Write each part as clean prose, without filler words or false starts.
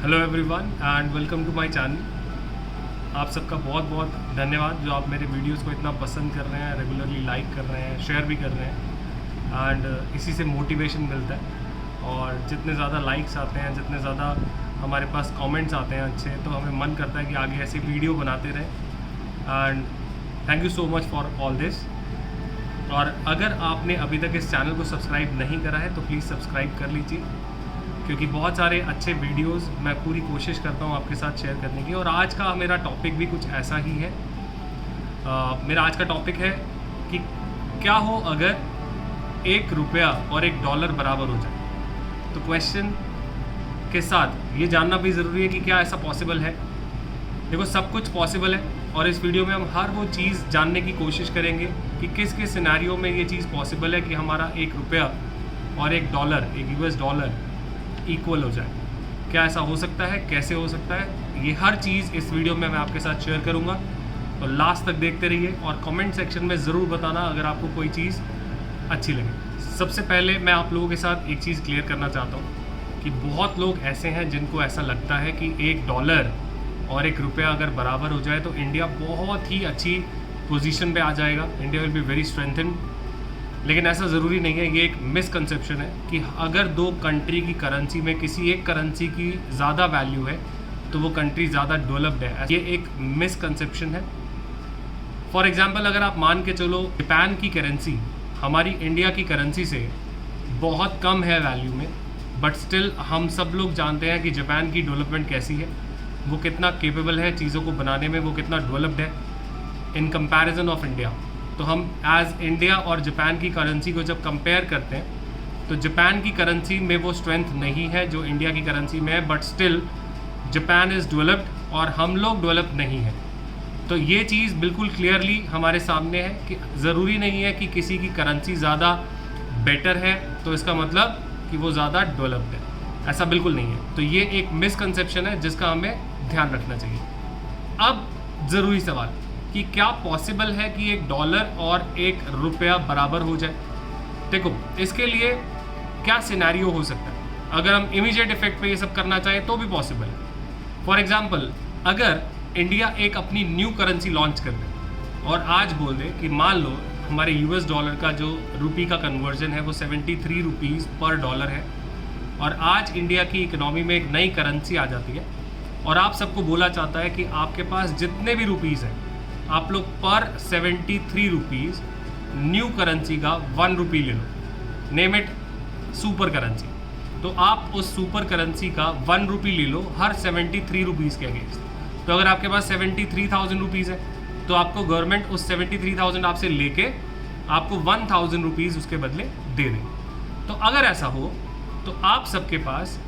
Hello everyone and welcome to my channel. आप सबका बहुत बहुत धन्यवाद जो आप मेरे वीडियोस को इतना पसंद कर रहे हैं, रेगुलरली लाइक कर रहे हैं, शेयर भी कर रहे हैं एंड इसी से मोटिवेशन मिलता है। और जितने ज़्यादा लाइक्स आते हैं, जितने ज़्यादा हमारे पास कमेंट्स आते हैं अच्छे, तो हमें मन करता है कि आगे ऐसे वीडियो बनाते रहें। And thank you so much for all this. और अगर आपने अभी तक इस चैनल को सब्सक्राइब नहीं करा है तो प्लीज़ सब्सक्राइब कर लीजिए, क्योंकि बहुत सारे अच्छे वीडियोस मैं पूरी कोशिश करता हूँ आपके साथ शेयर करने की। और आज का मेरा टॉपिक भी कुछ ऐसा ही है। मेरा आज का टॉपिक है कि क्या हो अगर ₹1 और $1 बराबर हो जाए। तो क्वेश्चन के साथ ये जानना भी ज़रूरी है कि क्या ऐसा पॉसिबल है। देखो, सब कुछ पॉसिबल है और इस वीडियो में हम हर वो चीज़ जानने की कोशिश करेंगे कि किस किस सिनेरियो में ये चीज़ पॉसिबल है कि हमारा ₹1 और $1, एक US डॉलर इक्वल हो जाए। क्या ऐसा हो सकता है, कैसे हो सकता है, ये हर चीज़ इस वीडियो में मैं आपके साथ शेयर करूँगा। तो लास्ट तक देखते रहिए और कमेंट सेक्शन में ज़रूर बताना अगर आपको कोई चीज़ अच्छी लगे। सबसे पहले मैं आप लोगों के साथ एक चीज़ क्लियर करना चाहता हूँ कि बहुत लोग ऐसे हैं जिनको ऐसा लगता है कि $1 और ₹1 अगर बराबर हो जाए तो इंडिया बहुत ही अच्छी पोजीशन पे आ जाएगा, India will be very strengthen. लेकिन ऐसा ज़रूरी नहीं है। ये एक मिसकंसेप्शन है कि अगर दो कंट्री की करेंसी में किसी एक करेंसी की ज़्यादा वैल्यू है तो वो कंट्री ज़्यादा डेवलप्ड है। ये एक मिसकंसेप्शन है। फॉर एग्जांपल, अगर आप मान के चलो जापान की करेंसी हमारी इंडिया की करेंसी से बहुत कम है वैल्यू में, बट स्टिल हम सब लोग जानते हैं कि जापान की डेवलपमेंट कैसी है, वो कितना केपेबल है चीज़ों को बनाने में, वो कितना डेवलप्ड है इन कंपैरिजन ऑफ इंडिया। तो हम एज इंडिया और जापान की करेंसी को जब कंपेयर करते हैं तो जापान की करेंसी में वो स्ट्रेंथ नहीं है जो इंडिया की करेंसी में है, but still Japan is developed और हम लोग डेवलप नहीं हैं। तो ये चीज़ बिल्कुल क्लियरली हमारे सामने है कि ज़रूरी नहीं है कि किसी की करेंसी ज़्यादा बेटर है तो इसका मतलब कि वो ज़्यादा डेवलप्ड है, ऐसा बिल्कुल नहीं है। तो ये एक मिसकंसेप्शन है जिसका हमें ध्यान रखना चाहिए। अब ज़रूरी सवाल कि क्या पॉसिबल है कि $1 और ₹1 बराबर हो जाए। देखो, इसके लिए क्या सिनेरियो हो सकता है। अगर हम इमीडिएट इफेक्ट पे ये सब करना चाहें तो भी पॉसिबल है। फॉर एग्जांपल, अगर इंडिया एक अपनी न्यू करेंसी लॉन्च कर दे और आज बोल दे कि मान लो हमारे US डॉलर का जो रुपी का कन्वर्जन है वो ₹73 पर डॉलर है, और आज इंडिया की इकोनॉमी में एक नई करेंसी आ जाती है और आप सबको बोला चाहता है कि आपके पास जितने भी रुपीज़ हैं आप लोग पर ₹73 न्यू करेंसी का ₹1 ले लो, नेम इट सुपर करेंसी। तो आप उस सुपर करेंसी का ₹1 ले लो हर ₹73 के अगेंस्ट। तो अगर आपके पास ₹73,000 है तो आपको गवर्नमेंट उस 73,000 आपसे लेके आपको ₹1,000 उसके बदले दे दे। तो अगर ऐसा हो तो आप सबके पास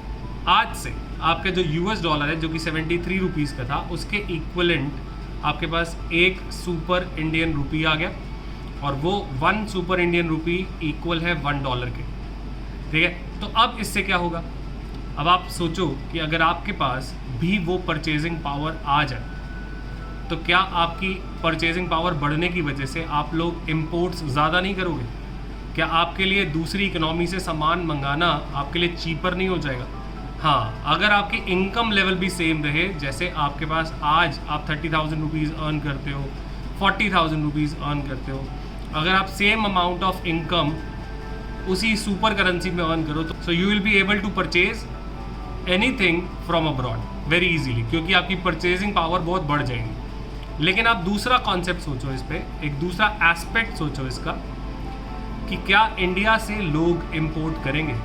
आज से आपका जो US डॉलर है जो कि ₹73 का था उसके इक्वलेंट आपके पास एक सुपर इंडियन रुपी आ गया, और वो 1 सुपर इंडियन रुपी इक्वल है $1 के। ठीक है, तो अब इससे क्या होगा। अब आप सोचो कि अगर आपके पास भी वो परचेजिंग पावर आ जाए तो क्या आपकी परचेजिंग पावर बढ़ने की वजह से आप लोग इम्पोर्ट्स ज़्यादा नहीं करोगे? क्या आपके लिए दूसरी इकोनॉमी से सामान मंगाना आपके लिए चीपर नहीं हो जाएगा? हाँ, अगर आपकी इनकम लेवल भी सेम रहे, जैसे आपके पास आज आप ₹30,000 अर्न करते हो, ₹40,000 अर्न करते हो, अगर आप सेम अमाउंट ऑफ इनकम उसी सुपर करेंसी में अर्न करो तो so you will be able to purchase anything from abroad very easily, क्योंकि आपकी परचेजिंग पावर बहुत बढ़ जाएगी। लेकिन आप दूसरा कॉन्सेप्ट सोचो, इस पर एक दूसरा एस्पेक्ट सोचो इसका कि क्या इंडिया से लोग इम्पोर्ट करेंगे?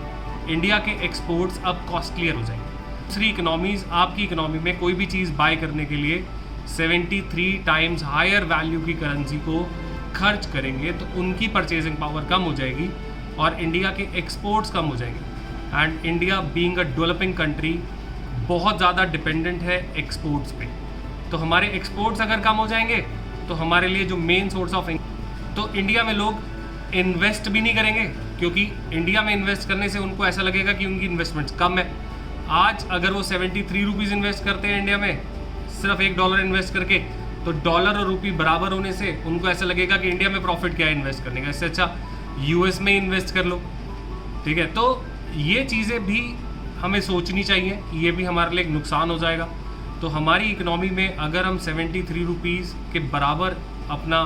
इंडिया के एक्सपोर्ट्स अब कॉस्टलियर हो जाएंगे। दूसरी इकोनॉमीज़ आपकी इकोनॉमी में कोई भी चीज़ बाय करने के लिए 73 टाइम्स हायर वैल्यू की करेंसी को खर्च करेंगे तो उनकी परचेजिंग पावर कम हो जाएगी और इंडिया के एक्सपोर्ट्स कम हो जाएंगे। And India being a developing country बहुत ज़्यादा डिपेंडेंट है एक्सपोर्ट्स पे। तो हमारे एक्सपोर्ट्स अगर कम हो जाएंगे तो हमारे लिए जो मेन सोर्स ऑफ इनकम, तो इंडिया में लोग इन्वेस्ट भी नहीं करेंगे, क्योंकि इंडिया में इन्वेस्ट करने से उनको ऐसा लगेगा कि उनकी इन्वेस्टमेंट्स कम है। आज अगर वो ₹73 इन्वेस्ट करते हैं इंडिया में सिर्फ $1 इन्वेस्ट करके, तो डॉलर और रुपी बराबर होने से उनको ऐसा लगेगा कि इंडिया में प्रॉफिट क्या है इन्वेस्ट करने का, इससे अच्छा US में इन्वेस्ट कर लो। ठीक है, तो ये चीज़ें भी हमें सोचनी चाहिए, ये भी हमारे लिए एक नुकसान हो जाएगा। तो हमारी इकनॉमी में अगर हम 73 रुपीज़ के बराबर अपना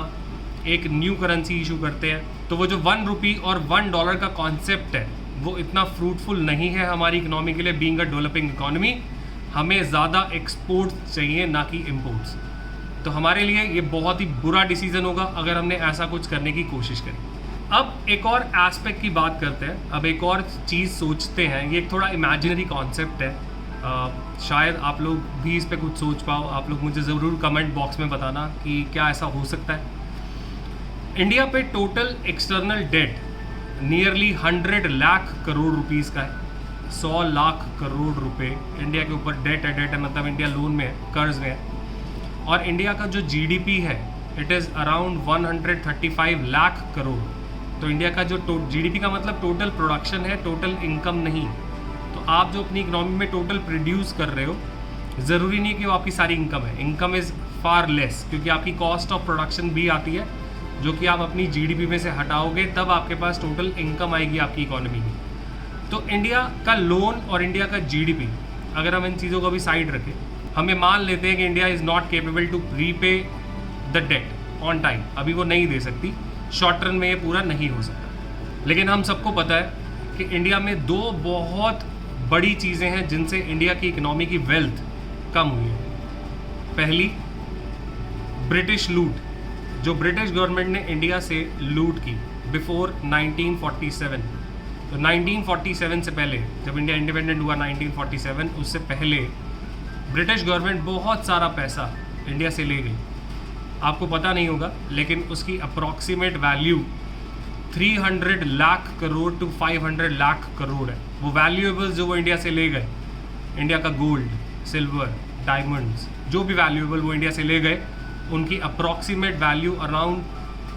एक न्यू करेंसी इशू करते हैं, तो वो जो 1 रुपी और $1 का कॉन्सेप्ट है वो इतना फ्रूटफुल नहीं है हमारी इकनॉमी के लिए। बीइंग अ डेवलपिंग इकॉनमी हमें ज़्यादा एक्सपोर्ट्स चाहिए, ना कि इम्पोर्ट्स। तो हमारे लिए ये बहुत ही बुरा डिसीजन होगा अगर हमने ऐसा कुछ करने की कोशिश करी। अब एक और एस्पेक्ट की बात करते हैं, अब एक और चीज़ सोचते हैं। ये एक थोड़ा इमेजिनरी कॉन्सेप्ट है, शायद आप लोग भी इस पर कुछ सोच पाओ। आप लोग मुझे ज़रूर कमेंट बॉक्स में बताना कि क्या ऐसा हो सकता है। इंडिया पे total external debt nearly 100 lakh crore rupees का है। 100 लाख करोड़ रुपए इंडिया के ऊपर डेट है मतलब इंडिया लोन में है, कर्ज में है। और इंडिया का जो जीडीपी है it is around 135 lakh crore. तो इंडिया का जो जीडीपी का मतलब टोटल प्रोडक्शन है, टोटल इनकम नहीं। तो आप जो अपनी इकोनॉमी में टोटल प्रोड्यूस कर रहे हो, ज़रूरी नहीं कि वो आपकी सारी इनकम है। इनकम इज़ फार लेस, क्योंकि आपकी कॉस्ट ऑफ प्रोडक्शन भी आती है जो कि आप अपनी जीडीपी में से हटाओगे, तब आपके पास टोटल इनकम आएगी आपकी इकोनॉमी की। तो इंडिया का लोन और इंडिया का जीडीपी, अगर हम इन चीज़ों को भी साइड रखें, हमें मान लेते हैं कि India is not capable to repay the debt on time. अभी वो नहीं दे सकती, शॉर्ट टर्म में ये पूरा नहीं हो सकता। लेकिन हम सबको पता है कि इंडिया में 2 बहुत बड़ी चीज़ें हैं जिनसे इंडिया की इकोनॉमी की वेल्थ कम हुई है। पहली, ब्रिटिश लूट, जो ब्रिटिश गवर्नमेंट ने इंडिया से लूट की बिफोर 1947। तो 1947 से पहले, जब इंडिया इंडिपेंडेंट हुआ 1947, उससे पहले ब्रिटिश गवर्नमेंट बहुत सारा पैसा इंडिया से ले गई। आपको पता नहीं होगा, लेकिन उसकी approximate value 300 lakh crore to 500 lakh crore है। वो वैल्यूएबल्स जो वो इंडिया से ले गए, इंडिया का गोल्ड, सिल्वर, डायमंड्स, जो भी वैल्यूएबल वो इंडिया से ले गए, उनकी approximate value around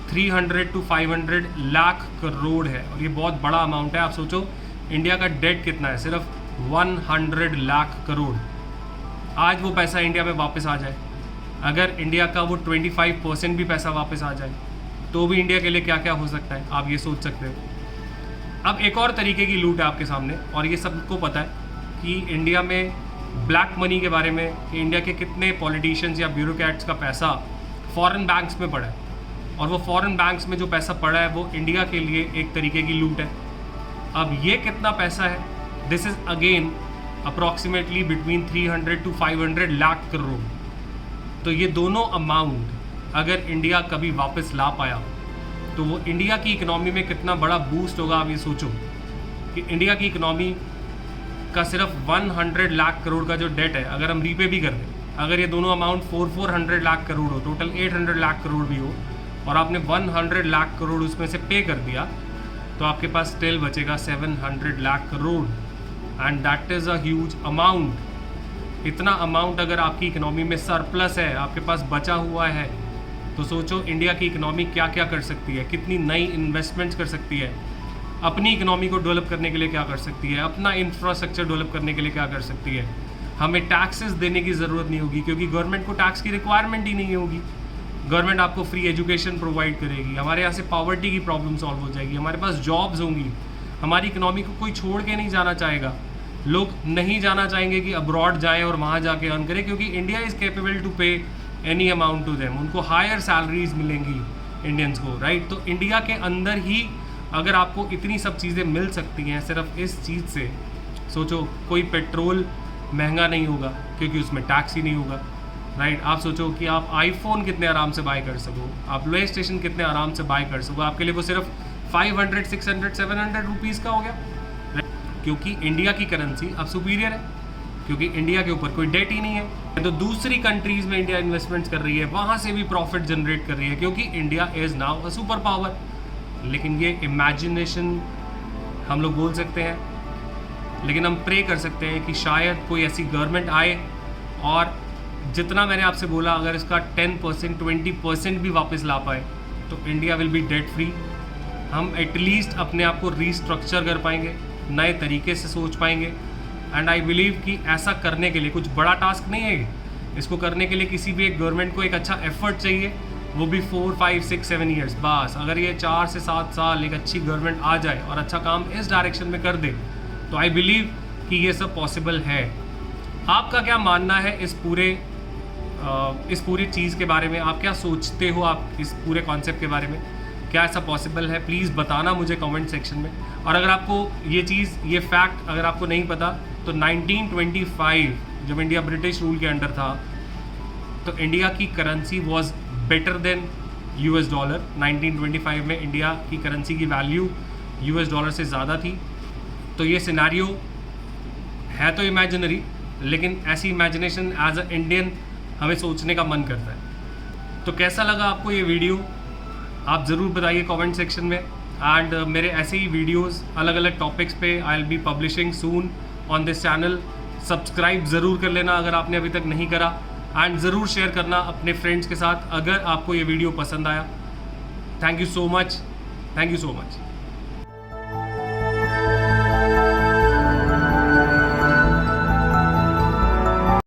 300 to 500 lakh crore है। और ये बहुत बड़ा अमाउंट है। आप सोचो इंडिया का डेट कितना है, सिर्फ 100 लाख करोड़। आज वो पैसा इंडिया में वापस आ जाए, अगर इंडिया का वो 25% भी पैसा वापस आ जाए, तो भी इंडिया के लिए क्या क्या हो सकता है, आप ये सोच सकते हो। अब एक और तरीके की लूट है आपके सामने, और ये सबको पता है कि इंडिया में ब्लैक मनी के बारे में, कि इंडिया के कितने पॉलिटिशियंस या ब्यूरोक्रेट्स का पैसा फॉरेन बैंक्स में पड़ा है, और वो फॉरेन बैंक्स में जो पैसा पड़ा है वो इंडिया के लिए एक तरीके की लूट है। अब ये कितना पैसा है, this is again approximately between 300 to 500 lakh crore. तो ये दोनों अमाउंट अगर इंडिया कभी वापस ला पाया, तो वो इंडिया की इकनॉमी में कितना बड़ा बूस्ट होगा। आप ये सोचो कि इंडिया की इकनॉमी का सिर्फ 100 लाख करोड़ का जो डेट है, अगर हम रीपे भी कर दें, अगर ये दोनों अमाउंट 400 लाख करोड़ हो, टोटल 800 लाख करोड़ भी हो, और आपने 100 लाख करोड़ उसमें से पे कर दिया, तो आपके पास स्टिल बचेगा 700 lakh crore. And that is a huge amount. इतना अमाउंट अगर आपकी इकनॉमी में सरप्लस है, आपके पास बचा हुआ है, तो सोचो इंडिया की इकनॉमी क्या क्या कर सकती है, कितनी नई इन्वेस्टमेंट्स कर सकती है, अपनी इकनॉमी को डेवलप करने के लिए क्या कर सकती है, अपना इंफ्रास्ट्रक्चर डेवलप करने के लिए क्या कर सकती है। हमें टैक्सेस देने की ज़रूरत नहीं होगी, क्योंकि गवर्नमेंट को टैक्स की रिक्वायरमेंट ही नहीं होगी। गवर्नमेंट आपको फ्री एजुकेशन प्रोवाइड करेगी, हमारे यहाँ से पॉवर्टी की प्रॉब्लम सॉल्व हो जाएगी, हमारे पास जॉब्स होंगी, हमारी इकनॉमी को कोई छोड़ के नहीं जाना चाहेगा। लोग नहीं जाना चाहेंगे कि अब्रॉड जाएं और वहाँ जाके अर्न करें, क्योंकि इंडिया इज़ केपेबल टू पे एनी अमाउंट टू देम। उनको हायर सैलरीज मिलेंगी इंडियंस को, राइट। तो इंडिया के अंदर ही अगर आपको इतनी सब चीज़ें मिल सकती हैं सिर्फ इस चीज़ से, सोचो कोई पेट्रोल महंगा नहीं होगा क्योंकि उसमें टैक्स ही नहीं होगा, राइट। आप सोचो कि आप आईफोन कितने आराम से बाय कर सको, आप प्ले स्टेशन कितने आराम से बाय कर सको, आपके लिए वो सिर्फ 500, 600, 700 रुपीज़ का हो गया, क्योंकि इंडिया की करेंसी अब सुपीरियर है, क्योंकि इंडिया के ऊपर कोई डेट ही नहीं है। तो दूसरी कंट्रीज़ में इंडिया इन्वेस्टमेंट्स कर रही है, वहाँ से भी प्रॉफिट जनरेट कर रही है, क्योंकि India is now a super power. लेकिन ये इमेजिनेशन हम लोग बोल सकते हैं, लेकिन हम प्रे कर सकते हैं कि शायद कोई ऐसी गवर्नमेंट आए और जितना मैंने आपसे बोला, अगर इसका 10%, 20% भी वापस ला पाए, तो India will be debt free. हम एटलीस्ट अपने आप को रीस्ट्रक्चर कर पाएंगे, नए तरीके से सोच पाएंगे। एंड आई बिलीव कि ऐसा करने के लिए कुछ बड़ा टास्क नहीं है, इसको करने के लिए किसी भी एक गवर्नमेंट को एक अच्छा एफर्ट चाहिए, वो भी 4, 5, 6, 7 ईयर्स। बस अगर ये 4 से 7 साल एक अच्छी गवर्नमेंट आ जाए और अच्छा काम इस डायरेक्शन में कर दे, तो आई बिलीव कि ये सब पॉसिबल है। आपका क्या मानना है इस पूरी चीज़ के बारे में? आप क्या सोचते हो आप इस पूरे कॉन्सेप्ट के बारे में? क्या ऐसा पॉसिबल है? प्लीज़ बताना मुझे कमेंट सेक्शन में। और अगर आपको ये फैक्ट अगर आपको नहीं पता, तो 1925 जब इंडिया ब्रिटिश रूल के अंडर था, तो इंडिया की currency was better than US dollar. 1925 में इंडिया की करेंसी की वैल्यू US डॉलर से ज़्यादा थी। तो ये सिनेरियो है तो इमेजिनरी, लेकिन ऐसी इमेजिनेशन एज अ इंडियन हमें सोचने का मन करता है। तो कैसा लगा आपको ये वीडियो? आप ज़रूर बताइए कमेंट सेक्शन में। एंड मेरे ऐसे ही वीडियोस अलग अलग टॉपिक्स पे I will be publishing soon on this channel. Subscribe ज़रूर कर लेना अगर आपने अभी तक नहीं करा, एंड ज़रूर शेयर करना अपने फ्रेंड्स के साथ अगर आपको ये वीडियो पसंद आया। Thank you so much.